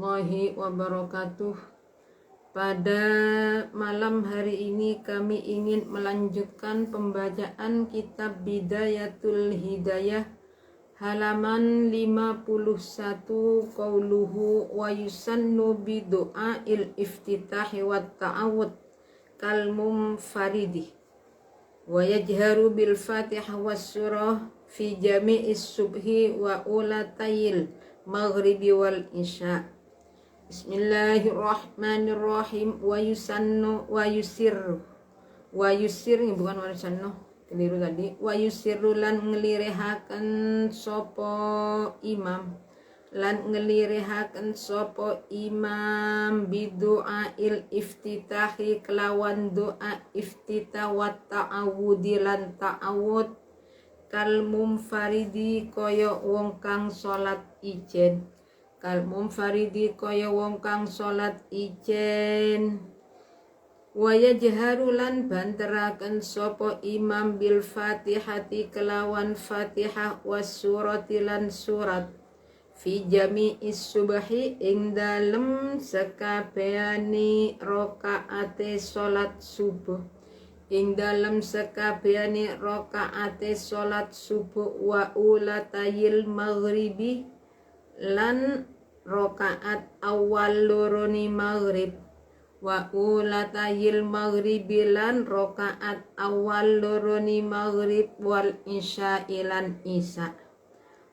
warahmatullahi wabarakatuh. Pada malam hari ini kami ingin melanjutkan pembacaan kitab Bidayatul Hidayah halaman 51, qauluhu wa yusannu bi du'ail iftitahi wat ta'awud kal munfaridi wa yajharu bil fatihah was surah fi jami'is subhi wa ulatayil maghribi wal isya. Bismillahirrahmanirrahim. Wa yusannu wa yusir ini bukan wa yusannu, keliru tadi. Wa yusirru lan ngelirihaken sopo imam, lan ngelirihaken sopo imam bidu'a il iftitahi kelawan doa iftitah wa ta'awudi lan ta'awud kal mumfaridi kaya wong kang salat ijen. Kal mumfaridi kaya wong kang salat ijen. Wa yajharu lan banteraken sapa imam bil fatihati kelawan fatihah was surati lan surat fi jami'is subhi ing dalem sekabehane rakaate salat subuh. Ing dalam sekabehane rakaate salat subuh wa ulatayil maghribi lan rakaat awal loroni maghrib. Wa ulatayil maghribi lan rakaat awal loroni maghrib wal isya ilan isya.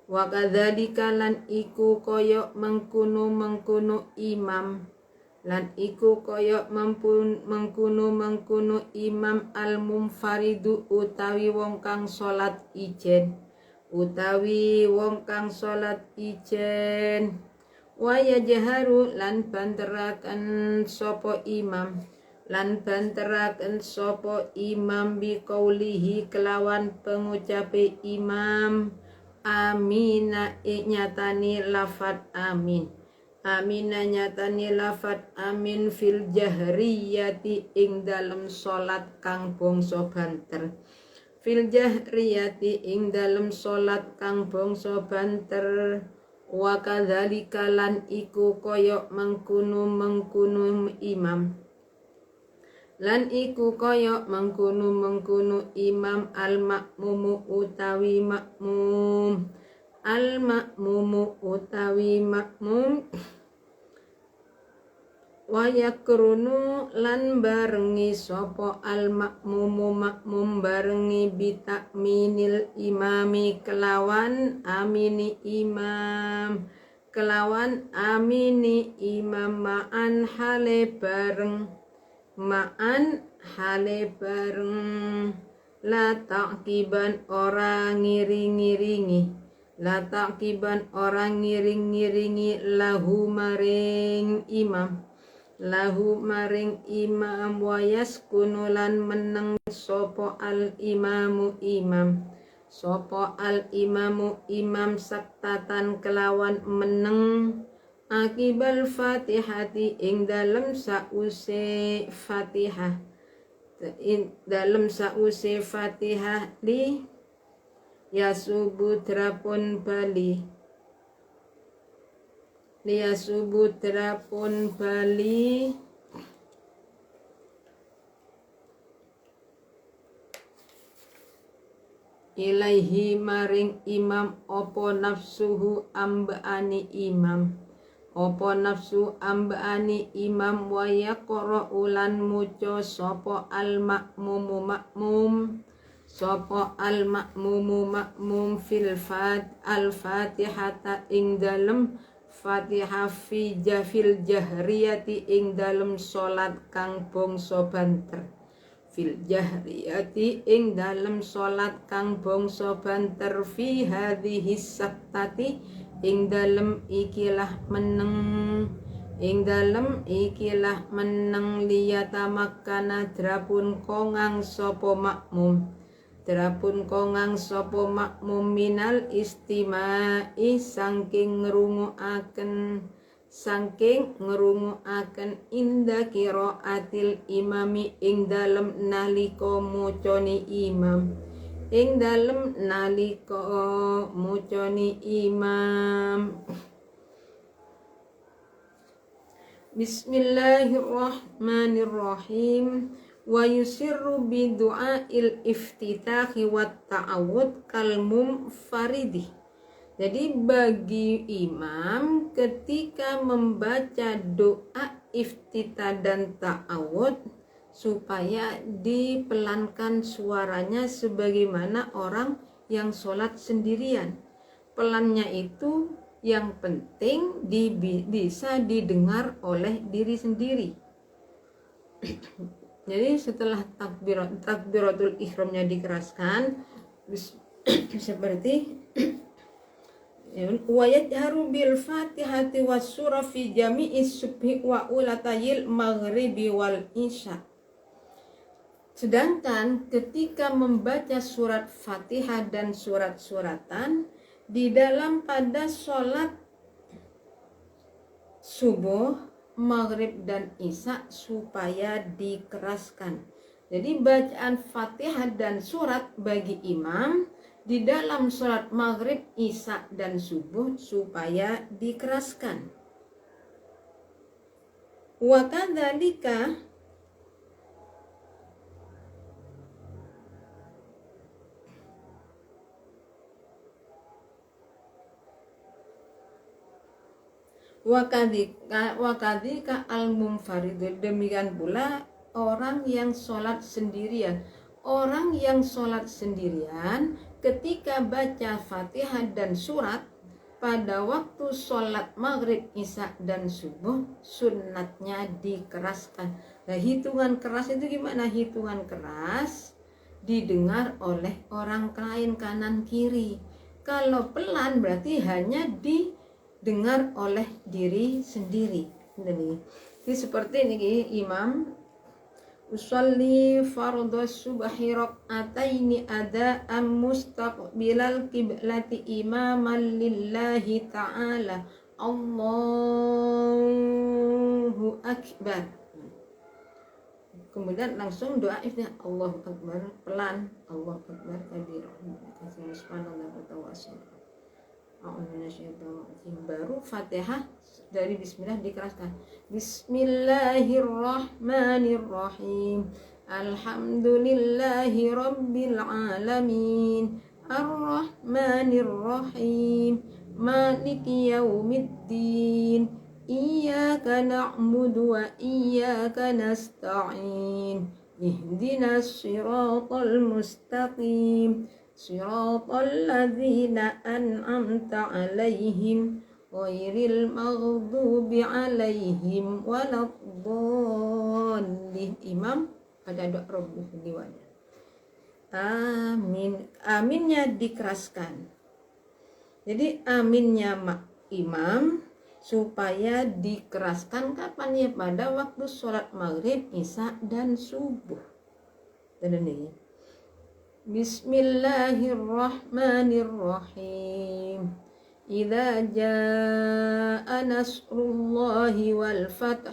Wa kadzalika lan iku koyok mengkuno imam, lan iku koyok mengkuno imam al mumfaridu utawi wong kang salat ijen, wa yajharu lan banteraken sapa imam bi qaulihi kelawan pengucape imam amina nyatani lafat amin. Amina nyatani lafat amin fil jahriyati ing dalem salat kang bangsa banter. Fil jahriyati ing dalem salat kang bangsa banter. Wa kadzalika lan iku kaya mengkuno imam. Lan iku kaya mengkuno imam al makmumu utawi makmum. Al makmumu utawi makmum. Wa yakrunu lan barengi sapa al makmumu makmum barengi bitakminil imami kelawan amini imam, ma'an hale bareng la taqiban orang ngiring-ngiringi lahu maring imam wa yaskunu lan meneng sopo al imamu imam saktatan kelawan meneng akibal fatihati ing dalem sause fatihah li yasubu drapun bali ilaihi maring imam opo nafsu ambaani imam wa yaqra ulan muco sopo al makmumu fil fatihata ing dalem fatihah fil jahriyati ing dalem salat kang bangsa banter. Fil jahriyati ing dalem salat kang bangsa banter fi hadhihi saktati ing dalem ikilah meneng liyatamakkana drapun kongang sapa makmum minal istima'i saking ngrungoaken inda qiraatil imami ing dalem nalika mucane imam Bismillahirrahmanirrahim. Wa yusirru bi du'ail iftitahi wat ta'awud kal munfaridi. Jadi bagi imam ketika membaca doa iftitah dan ta'awud supaya dipelankan suaranya sebagaimana orang yang sholat sendirian. Pelannya itu yang penting bisa didengar oleh diri sendiri. Jadi setelah takbiratul ihramnya dikeraskan seperti wa yajharu bil fatihati was surah fi jami'is subhi wa ulatayil maghribi wal isya. Sedangkan ketika membaca surat Fatihah dan surat-suratan di dalam pada sholat subuh, maghrib dan isya supaya dikeraskan. Jadi bacaan Fatihah dan surat bagi imam di dalam sholat maghrib, isya dan subuh supaya dikeraskan. Wa kadzalika wakadika al-munfarid, demikian pula orang yang sholat sendirian. Orang yang sholat sendirian ketika baca Fatihah dan surat pada waktu sholat maghrib, isya dan subuh sunnatnya dikeraskan. Nah, hitungan keras itu gimana? Hitungan keras didengar oleh orang lain kanan kiri. Kalau pelan berarti hanya didengar oleh diri sendiri. Jadi seperti ini imam usolli fardhu subhi rak'ataini ada'an mustaqbilal qiblati imaman lillahi ta'ala Allahu akbar. Kemudian langsung doa iftitah Allahu akbar pelan, Allahu akbar kabir. Subhanallah wa ta'ala. Baru Fatihah dari bismillah dikeraskan. Bismillahirrahmanirrahim. Alhamdulillahi rabbil alamin. Arrahmanirrahim. Maliki yaumiddin. Iyyaka na'budu wa iyyaka nasta'in. Ihdinas siratal mustaqim. Siratal ladzina an'amta 'alaihim ghairil maghdubi 'alaihim waladdallin. Imam pada doa Rabbi diwanya. Amin. Aminnya dikeraskan. Jadi aminnya imam supaya dikeraskan kapan ya? Pada waktu sholat maghrib, isya dan subuh. Dan ini Bismillahirrahmanirrahim. Idza jaa nasrullahi wal fath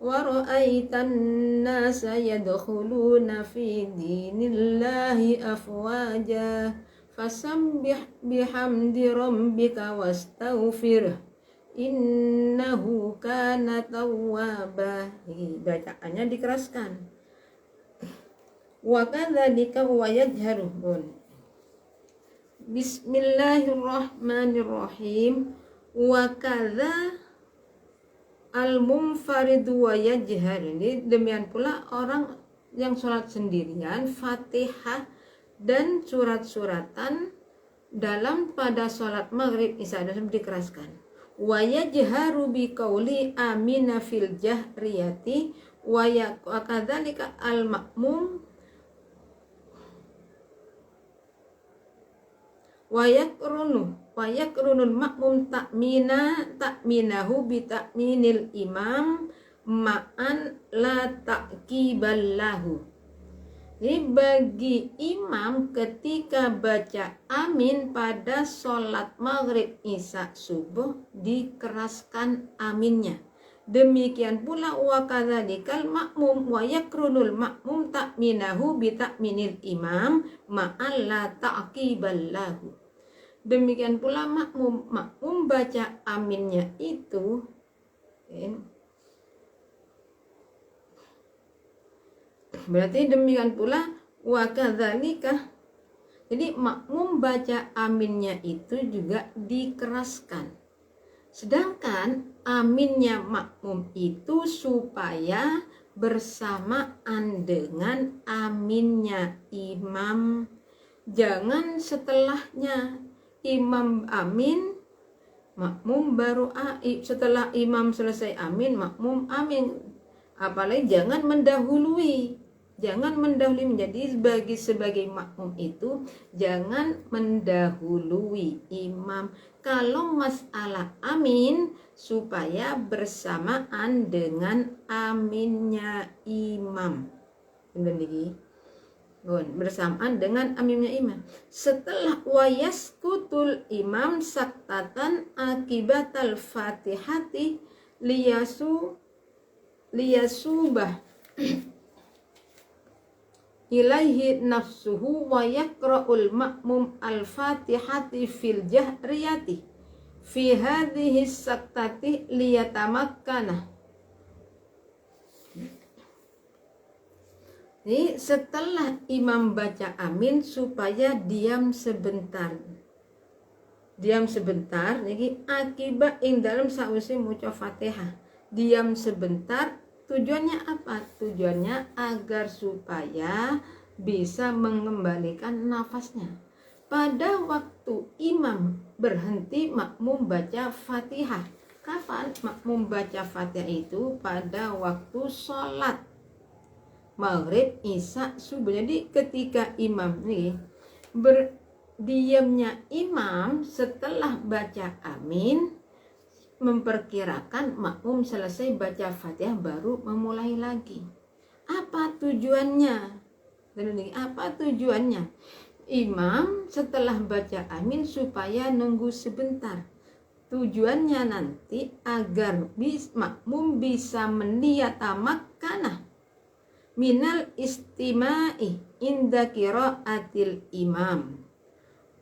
wa ra'aitan nasa yadkhuluna fi dinillahi afwaja fasabbih bihamdi rabbika wastaghfirh innahu kana tawwaba. Bacaannya dikeraskan. Wa kadzalika wa yajharuun. Bismillahirrahmanirrahim. Wa kadza al-munfarid wa yajhar. Ini demikian pula orang yang sholat sendirian Fatihah dan surat-suratan dalam pada sholat maghrib, isya dan subuh dikeraskan. Wa yajharu bi qauli amina fil jahriyati wa kadzalika al-ma'mum wa yakrunul ma'mum ta'minahu bi ta'minil imam ma'an la ta'qiballahu. Jadi bagi imam ketika baca amin pada sholat maghrib, isya, subuh dikeraskan aminnya. Demikian pula wa kadzalikal ma'mum wa yakrunul ma'mum ta'minahu bi ta'minil imam ma'an la ta'qiballahu. Demikian pula makmum baca aminnya itu Berarti demikian pula wa kadzalika. Jadi makmum baca aminnya itu juga dikeraskan. Sedangkan aminnya makmum itu supaya bersamaan dengan aminnya imam. Jangan setelahnya imam amin, makmum baru setelah imam selesai amin, makmum amin. Apalagi jangan mendahului. Jangan mendahului, menjadi sebagai makmum itu jangan mendahului imam. Kalau masalah amin supaya bersamaan dengan aminnya imam. Bersamaan dengan aminnya imam. Setelah wayaskutul imam saktatan akibatal fatihati liyasubah ilaihi nafsuhu wa yaqra'ul ma'mum al-fatihati fil jahriyati fi hadhihi saktati liyatamakkana. Jadi setelah imam baca amin supaya diam sebentar. Diam sebentar, jadi akibat ing dalam sausi maca Fatihah. Diam sebentar. Tujuannya apa? Tujuannya agar supaya bisa mengembalikan nafasnya. Pada waktu imam berhenti, makmum baca Fatihah. Kapan makmum baca Fatihah itu? Pada waktu sholat maghrib, isya, subuh. Jadi ketika imam nih berdiamnya imam setelah baca amin, memperkirakan makmum selesai baca Fatihah baru memulai lagi. Apa tujuannya? Apa tujuannya? Imam setelah baca amin supaya nunggu sebentar. Tujuannya nanti agar makmum bisa meniyatamakkana minal istima'i inda qiraatil imam.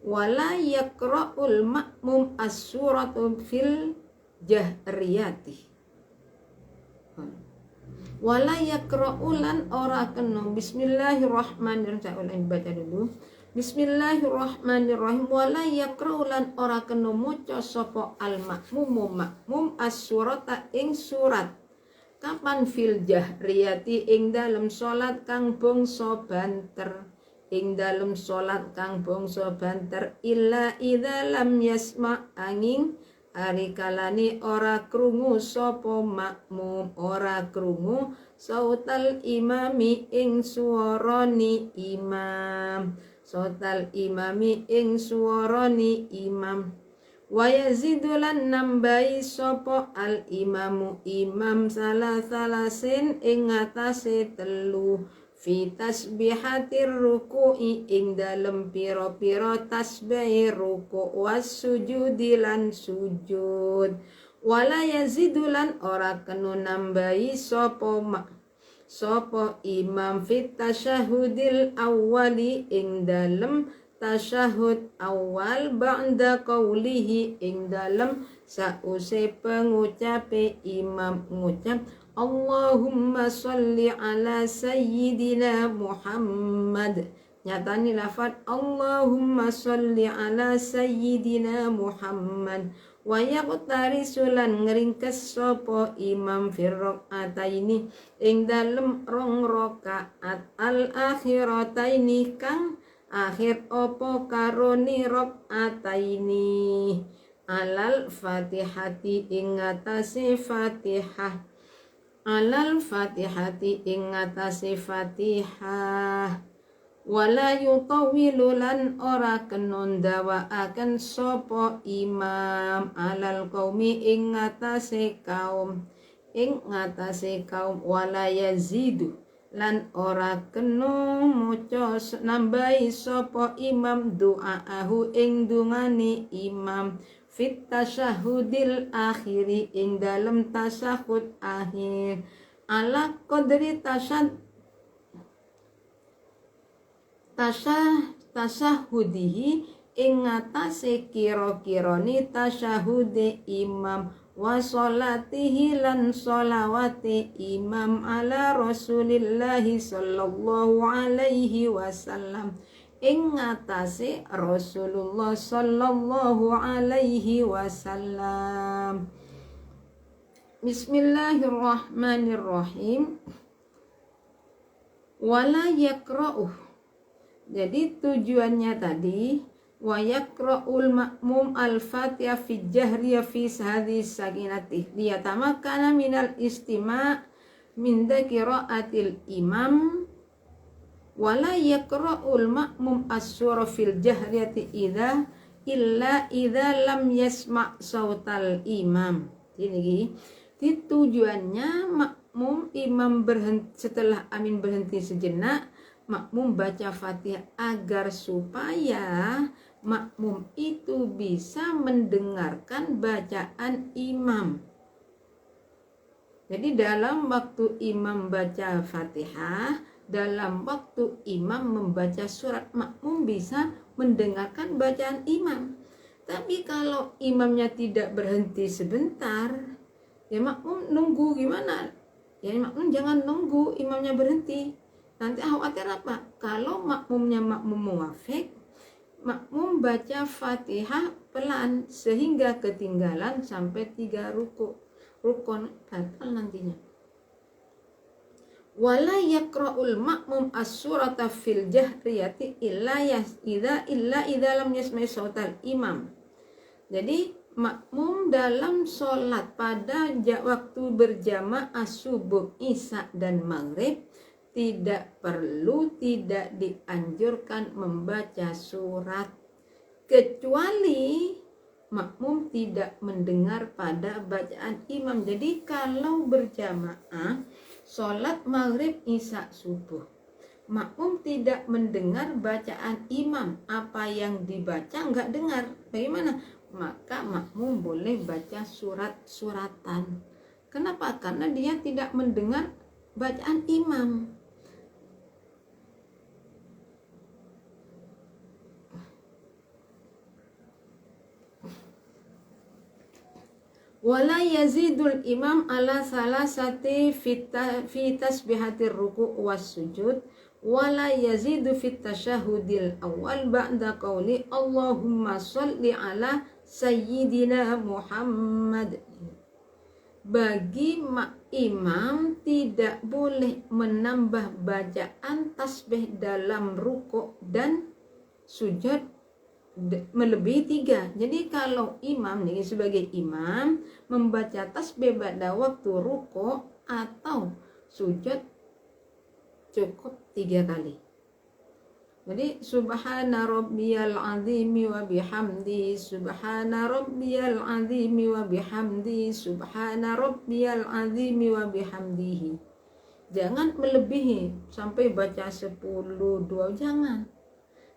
Wala yaqra'ul makmum as-suratu fil jahriyati. Wala yaqra'ulan ora kena bismillahirrahmanirrahim. Saya ulangi baca dulu. Bismillahirrahmanirrahim. Wala yaqra'ulan ora kena maca sapa al makmum as-surata ing surat. Kapan fil jahriyati ing dalem salat kang bangsa banter. Ing dalem salat kang bangsa banter illa idza lam yasma angin ari kalani ora krungu sapa makmum, ora krungu sautal imami ing suarani imam. Sautal imami ing suarani imam. Wa yazidulan nambahi sapa al imamu imam salasin ing atase telu fi tasbihatir ruku'i ing dalem pira-pira tasbih ruku' was sujudi lan sujud. Wala yazidulan ora kena nambahi sapa imam fit tasyahudil awwali ing dalem tasyahud awal ba'da qaulihi ing dalem sause pengucape imam ngucap Allahumma sholli ala sayyidina Muhammad. Nyatani lafaz Allahumma sholli ala sayyidina Muhammad. Wa yaqtari sulan ngringkes sapa imam fir rakaataini ing dalem rong rakaat al akhirataini kang akhir opo karoni rakaataini alal fatihati ing atase Fatihah. Alal fatihati ing atase Fatihah. Wala yutawilu lan ora kena ndawaaken sapa imam alal qaumi ing atase kaum. Ing atase kaum wala yazidu lan ora kena maca nambahi sapa imam doaahu ing dungane imam fit tasyahudil akhiri ing dalem tasyahud akhir ala qadri tasyahudihi ing ngatasé kira-kirane tasyahude imam wa sholatihi lan sholawati imam ala Rasulillahi sallallahu alaihi wasallam ing ngatasé Rasulullah sallallahu alaihi wasallam. Bismillahirrahmanirrahim. Wala yakra'uh. Jadi tujuannya tadi wa yakra'ul ma'mum al-fatihah fi jahriyah fi hadis sakinatih liyatamakana minal istima' min qiraatil imam. Wala yakra'ul ma'mum as-surah fil jahriyati illa idza lam yasma' sautal imam. Ini tujuannya makmum imam berhenti, setelah amin berhenti sejenak, makmum baca Fatihah agar supaya makmum itu bisa mendengarkan bacaan imam. Jadi dalam waktu imam baca Fatihah, dalam waktu imam membaca surat, makmum bisa mendengarkan bacaan imam. Tapi kalau imamnya tidak berhenti sebentar, ya makmum nunggu gimana? Ya makmum jangan nunggu imamnya berhenti. Nanti khawatir apa? Kalau makmumnya makmum muwafiq, makmum baca Fatihah pelan sehingga ketinggalan sampai 3 rukun batal nantinya. Wala yaqra'ul ma'mum as-surata fil jahriyati illa idza lam yasma'i sautal imam. Jadi makmum dalam sholat pada waktu berjamaah subuh, isya dan maghrib tidak dianjurkan membaca surat kecuali makmum tidak mendengar pada bacaan imam. Jadi kalau berjamaah sholat maghrib, isya, subuh, makmum tidak mendengar bacaan imam, apa yang dibaca nggak dengar, bagaimana? Maka makmum boleh baca surat-suratan. Kenapa? Karena dia tidak mendengar bacaan imam. Wala yazidul imam ala salasati fi tasbihatir ruku' was sujud wala yazidu fit tasyahudil awal ba'da qauli Allahumma sholli ala sayyidina Muhammad. Bagi imam tidak boleh menambah bacaan tasbih dalam ruku' dan sujud melebihi 3. Jadi kalau imam nih sebagai imam membaca tasbih pada waktu ruku' atau sujud cukup 3 kali. Jadi subhana rabbiyal azimi wa bihamdi, subhana rabbiyal azimi wa bihamdi, subhana rabbiyal azimi wa bihamdihi. Jangan melebihi sampai baca 10, 2, jangan.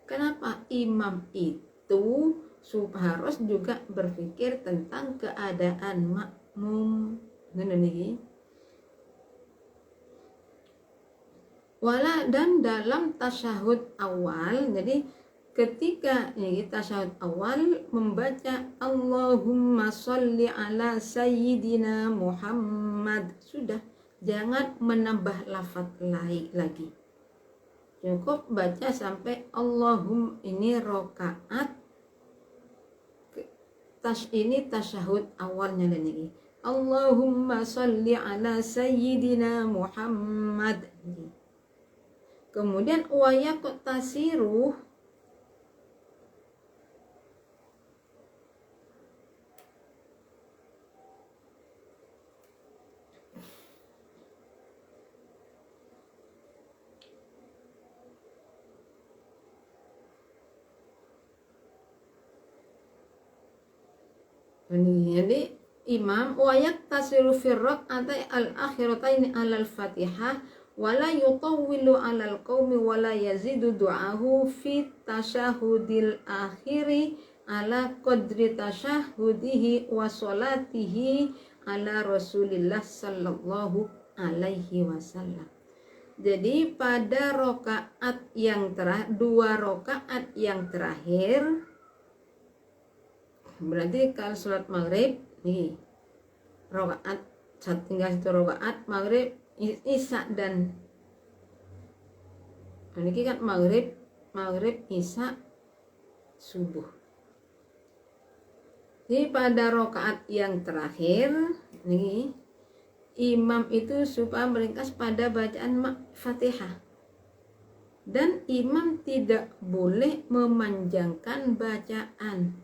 Kenapa? Imam itu harus juga berpikir tentang keadaan makmum. Wala dan dalam tasyahud awal, jadi ketika tasyahud awal membaca Allahumma sholli ala sayyidina Muhammad, sudah, jangan menambah lafaz lain lagi. Cukup baca sampai Allahum, ini rokaat, ini tasyahud awalnya dan ini Allahumma sholli ala sayyidina Muhammad. Kemudian wayaqut tasiruh, jadi imam wayak tasiru firraq atai al-akhirataini alal fatihah wala yutawwilu alal qaumi wala yazidu du'ahu fi tasyahudil akhiri ala qadri tasyahudihi wa sholatihi ala Rasulillah sallallahu alaihi wasallam. Jadi pada rokaat yang terakhir, 2 rokaat yang terakhir, berarti kalau sholat maghrib nih rakaat, tinggal 1 rakaat maghrib, isya dan ini kan maghrib, isya, subuh. Jadi pada rakaat yang terakhir nih, imam itu supaya meringkas pada bacaan Fatihah. Dan imam tidak boleh memanjangkan bacaan.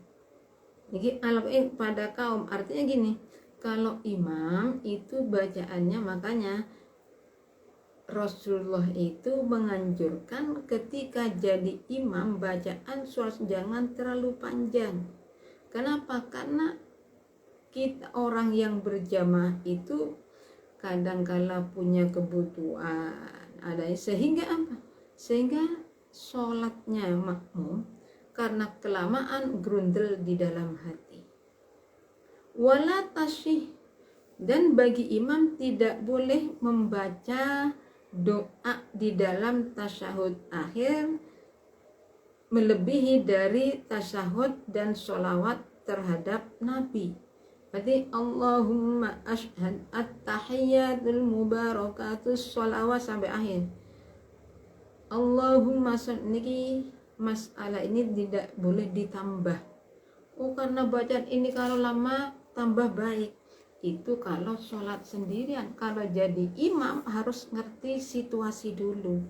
Jadi al-in pada kaum, artinya gini, kalau imam itu bacaannya, makanya Rasulullah itu menganjurkan ketika jadi imam bacaan surat jangan terlalu panjang. Kenapa? Karena kita orang yang berjamaah itu kadangkala punya kebutuhan, ada sehingga apa? Sehingga sholatnya makmum karena kelamaan grundel di dalam hati. Wala tasyih, dan bagi imam tidak boleh membaca doa di dalam tasyahud akhir melebihi dari tasyahud dan sholawat terhadap Nabi. Berarti Allahumma ashhad at-tahiyyatul mubarakatus sholawat sampai akhir. Allahumma niki masalah ini tidak boleh ditambah. Oh, karena bacaan ini kalau lama tambah baik. Itu kalau sholat sendirian. Kalau jadi imam harus ngerti situasi dulu.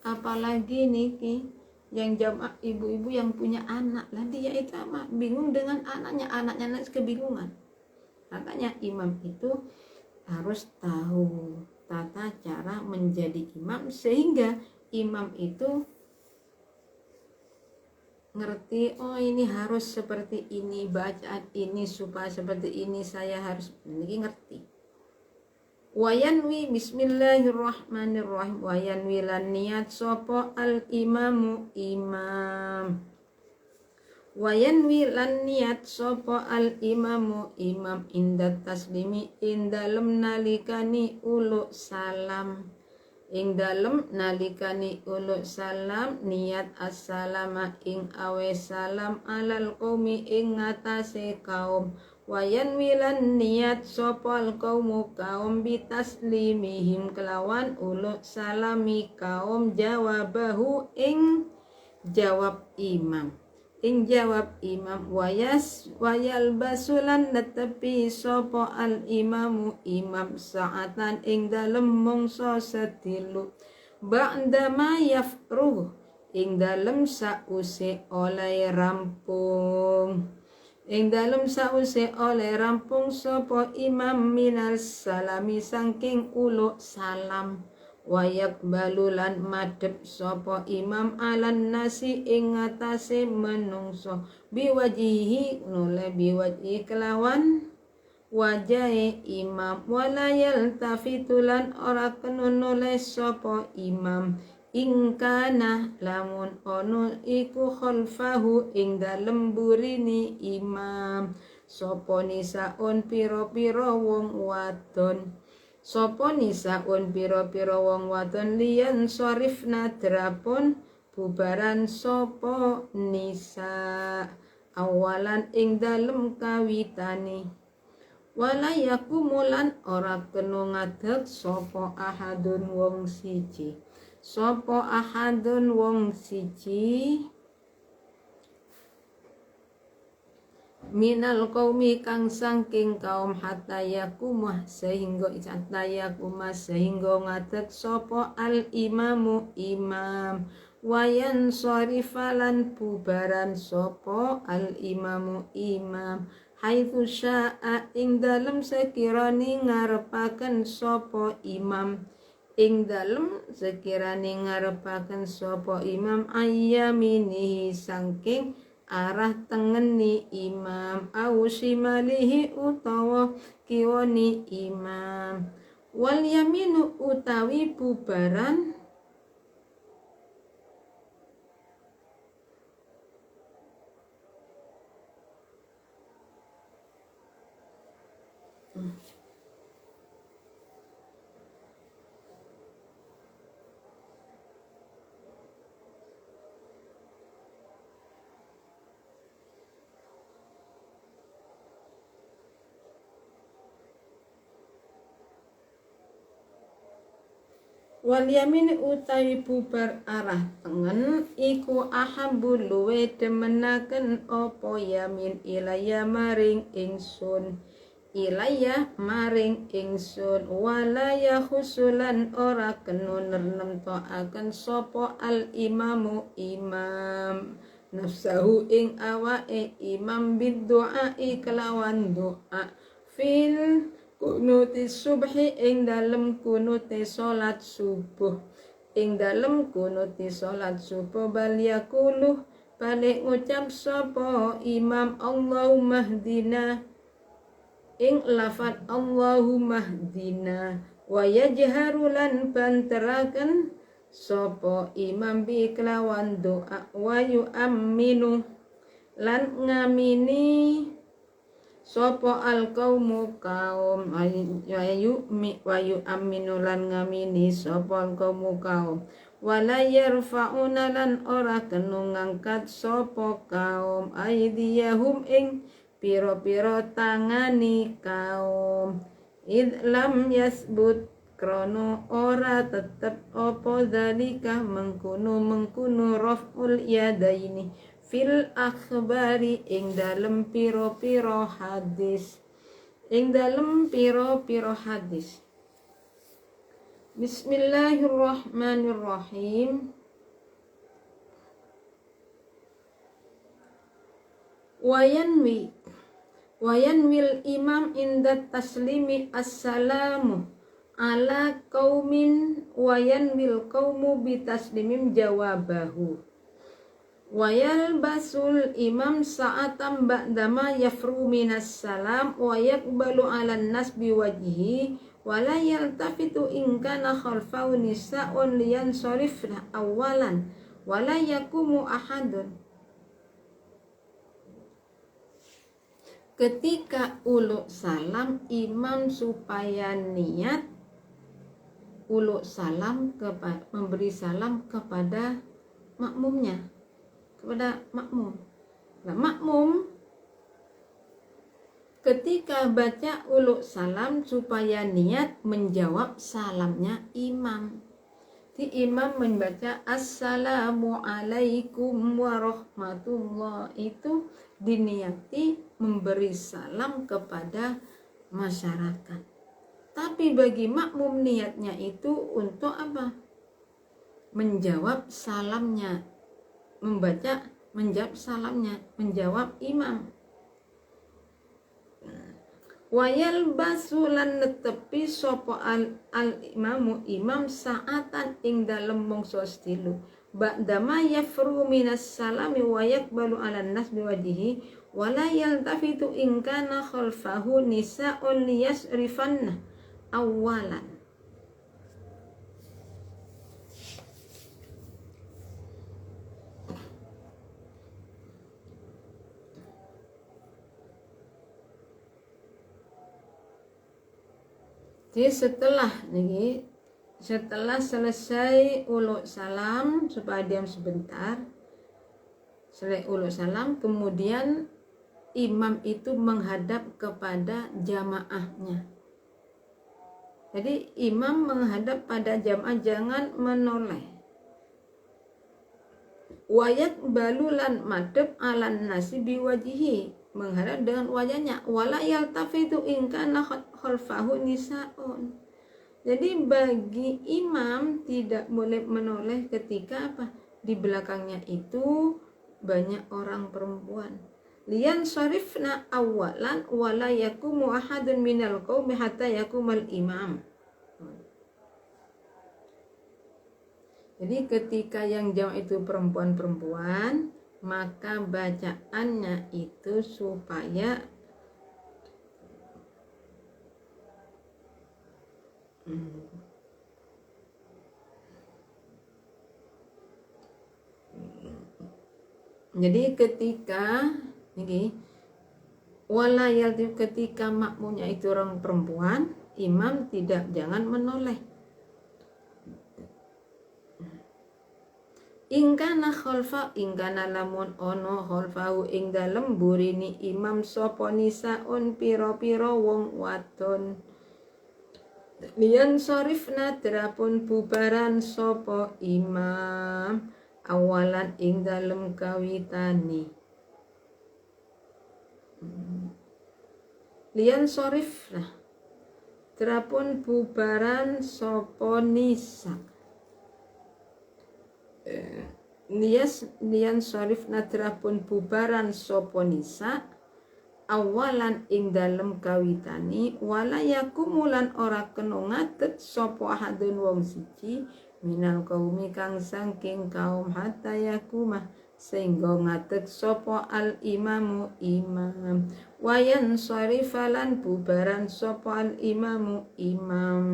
Apalagi niki yang jamaah ibu-ibu yang punya anak, lah dia itu apa? Bingung dengan anaknya kebingungan. Makanya imam itu harus tahu tata cara menjadi imam, sehingga imam itu ngerti, oh ini harus seperti ini, bacaan ini supaya seperti ini, saya harus ini ngerti. Wayanwi bismillahirrahmanirrahim, wayanwi lan niat sopo al imamu imam, wayanwi lan niat sopo al imamu imam inda taslimi ing dalem nalikani ulu salam, ing dalem nalikani ulu salam niat assalama ing awe salam alal qaumi ing ngatasé kaum. Wayan wilan niat sopal kaumu kaum bitaslimihim kelawan ulu salami kaum jawabahu ing jawab imam, ing jawab imam. Wayal basulan netepi sopo al imamu imam saatan ing dalem mongso setilu ba'dama yafruh ing dalem sause oleh rampung, ing dalem sause oleh rampung sopo imam minal salami sangking ulo salam. Wayak balulan madep sopo imam alan nasi ing atase menungso biwajihi nule biwajihi kelawan wajahe imam. Walayal tafitulan ora kenun nule sopo imam ingkana lamun ono iku khalfahu ing dalem burini imam sopo nisaun piro-piro wong wadon, sopo nisaun piro-piro wong wadon liyan sorifna drapun bubaran sopo nisa awalan ing dalem kawitani. Walayaku mulan ora kenu ngadeg sopo ahadun wong siji, sopo ahadun wong siji minal qaumi kang sangking kaum hatta yakumah sehingga ngadeg sopo al imamu imam, wayan sorifalan bubaran sopo al imamu imam haitsu sya'a ing dalem sekirane ngarepaken sopo imam, ing dalem sekirane ngarepaken sopo imam ayyaminihi sangking arah tengeni imam au shimalihi utawa kiwani imam. Wal yaminu utawi bubaran Wal yamin utawi bubar arah tengen iku ahabbu luwe demenaken apa yamin ilaya maring ingsun walaya khusulan ora kenun nemtoaken sapa al imamu imam nafsahu ing awake imam biddoa kelawan doa fil kunuti subhi ing dalem kunuti salat subuh bal yakuluh balik ngucap sapa imam Allahumma hdina ing lafat Allahumma hdina wa yajharu lan banteraken sapa imam bi kelawan doa wa yu'minu lan ngamini sapa al qaumu kaum wayu aminu lan ngamini sapa al qaumu kaum wala yarfa'una lan ora kenu ngangkat sapa kaum aidiyahum ing pira-pira tangani kaum lam yasbut krono ora tetep apa zalika mengkuno raf'ul yadaini fil akhbari ing dalem piro-piro hadis Bismillahirrahmanirrahim. Wayanwil imam inda taslimi assalamu ala qaumin wayanwil qaumu bitaslimim jawabahu wayal basul imam sa'atam ba'dama yafru minas salam wa yakbalu ala nas biwajhi wala yaltafitu in kana khalfahu nisa'un liyansarifna awalan wala yakumu ahadun. Ketika uluk salam imam supaya niat uluk salam memberi salam kepada makmum. Nah, makmum ketika baca uluk salam supaya niat menjawab salamnya imam. Imam membaca Assalamualaikum warahmatullahi itu diniati memberi salam kepada masyarakat. Tapi bagi makmum niatnya itu untuk apa? Menjawab salamnya, menjawab salamnya, menjawab imam. Wayal basulan netepi sopo al imamu imam saatan ing dalem mongso stilu ba'dama yafru minas salami wa yakbalu ala nas biwajihi wala yaltafitu in kana khalfahu nisa'un liyasrifanna awalan. Jadi setelah selesai uluk salam supaya diam sebentar. Selesai uluk salam kemudian imam itu menghadap kepada jamaahnya. Jadi imam menghadap pada jamaah, jangan menoleh. Wayat balulan madep alan nasi biwajihi, menghadap dengan wajahnya. Wala yaltafitu in kana khalfahu nisaun. Jadi bagi imam tidak boleh menoleh ketika apa? Di belakangnya itu banyak orang perempuan. Liyan syarifna awalan wala yakumu ahadun minal qaumi hatta yakumal imam. Jadi ketika yang jamaah itu perempuan-perempuan, maka bacaannya itu supaya jadi ketika ini ketika makmumnya itu orang perempuan, imam jangan menoleh. Ingkana lamun ono khalfahu ing dalem burini imam sapa nisaun pira-pira wong wadon Lian sorifna terapun bubaran sopo imam awalan ing dalem kawitani. Lian sorifna terapun bubaran sopo nisa. Lian sorifna terapun bubaran sopo nisa awalan ing dalem kawitani wala yakumulan ora kena ngadeg sapa ahadun wong siji minal kaumi kang saking kaum hatta yakumah sehingga ngadeg sapa al imamu imam wayan sarifalan bubaran sapa al imamu imam.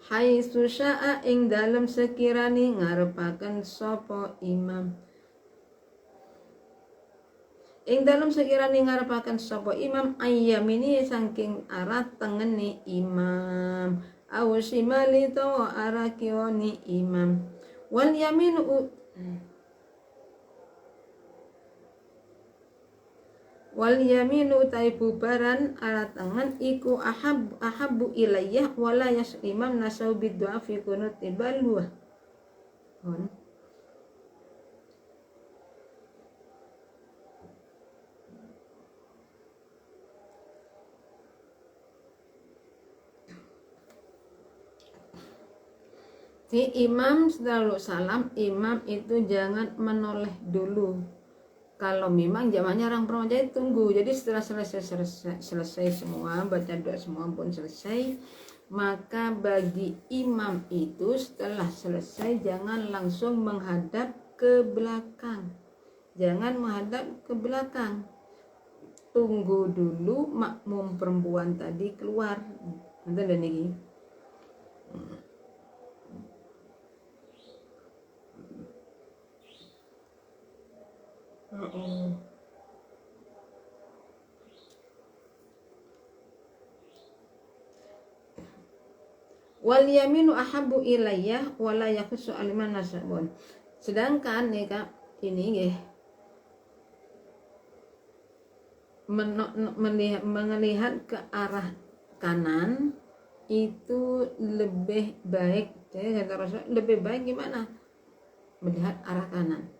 Haitsu syaa ing dalem sekirani ngarepaken sapa imam. Ing dalem sekirani ngarepaken sapa imam ayyamini saking arah tengene imam aw shimali to arah kiwani imam. Wal yaminu utai bubaran ala tangan iku ahabbu ilayah wala yas imam nasau bid'a fi kunut ibalwa. Si imam selalu salam, imam itu jangan menoleh dulu. Kalau memang zamannya orang perempuan jadi tunggu. Jadi setelah selesai semua, baca doa semua pun selesai, maka bagi imam itu setelah selesai jangan langsung menghadap ke belakang. Jangan menghadap ke belakang. Tunggu dulu makmum perempuan tadi keluar. Nanti ada nih. Wal yaminu ahabbu ilayya wala yakhussu aliman nasabun. Sedangkan nih Kak, ini nggih melihat ke arah kanan itu lebih baik. Kata Rasul, lebih baik gimana? Melihat arah kanan.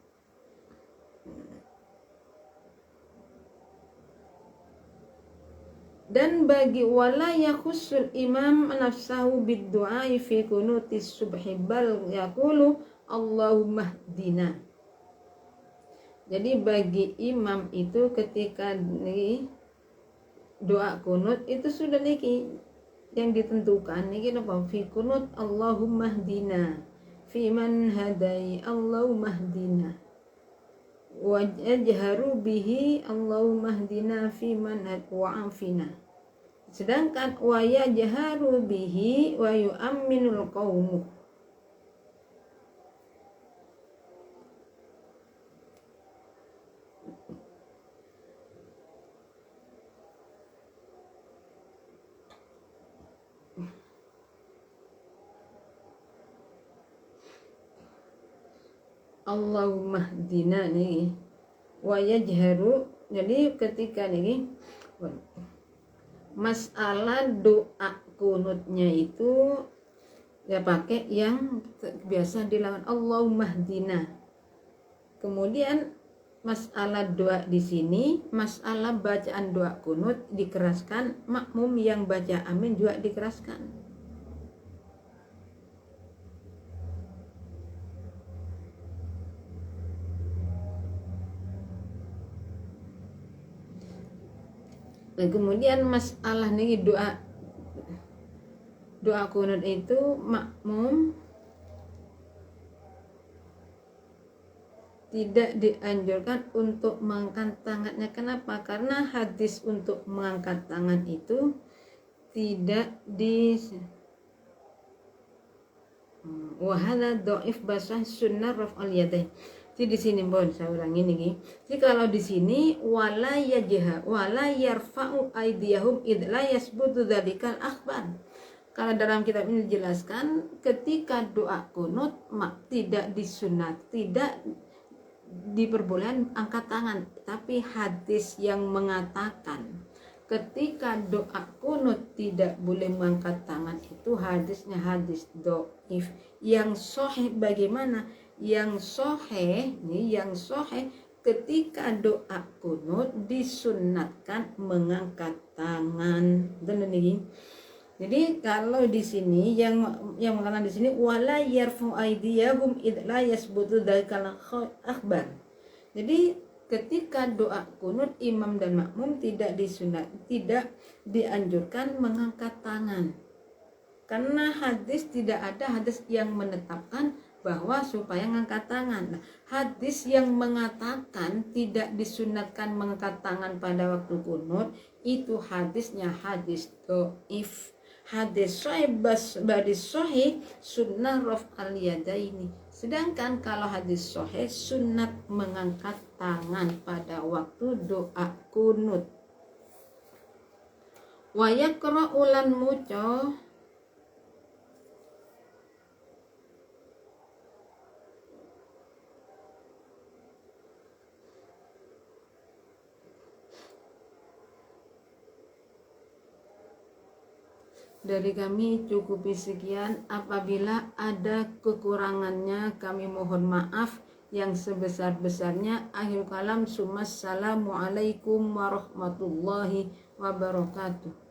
Dan bagi wala yakhussul imam nafsahu bid-du'a fi kunutis subhi bal yaqulu Allahumma hdina. Jadi bagi imam itu ketika doa kunut itu sudah niki yang ditentukan niki napa fi kunut Allahumma hdina fi man hadai Allahumma hdina wajharu bihi Allahumma hdina fi man wa'afina. Sedangkan wa yajharu bihi wa yu'minul qaumu. Allahumma hdina nih wa yajharu. Jadi ketika nih masalah doa kunutnya itu ya pakai yang biasa dilakukan Allahumma hdina. Kemudian masalah doa di sini, masalah bacaan doa kunut dikeraskan, makmum yang baca amin juga dikeraskan. Dan kemudian masalah nih doa kunut itu makmum tidak dianjurkan untuk mengangkat tangannya. Kenapa? Karena hadis untuk mengangkat tangan itu tidak di wahana dhaif basah sunnah raf'al yadain. Jadi di sini pun saya ulangi nih. Jadi kalau di sini wala yajha wala yarfa'u aydiyahum id la yasbutu dzalikal akhbar. Kalau dalam kitab ini dijelaskan ketika doa kunut tidak disunat, tidak diperbolehkan angkat tangan, tapi hadis yang mengatakan ketika doa kunut tidak boleh mengangkat tangan itu hadisnya hadis dhaif. Yang sahih bagaimana? Yang sahih ketika doa kunut disunatkan mengangkat tangan. Dan ini jadi kalau di sini yang mengatakan di sini wala yarfu aydiyahum id la yasbutu dzalika akhbar. Jadi ketika doa kunut imam dan makmum tidak dianjurkan mengangkat tangan. Karena tidak ada hadis yang menetapkan bahwa supaya mengangkat tangan. Nah, hadis yang mengatakan tidak disunatkan mengangkat tangan pada waktu kunut itu hadisnya hadis dhaif. Hadis sahih sunnah raf'al yadaini. Sedangkan kalau hadis sahih sunat mengangkat tangan pada waktu doa kunut. Wa yaqra'u lan muca dari kami cukupi sekian. Apabila ada kekurangannya kami mohon maaf yang sebesar-besarnya. Akhir kalam, assalamualaikum warahmatullahi wabarakatuh.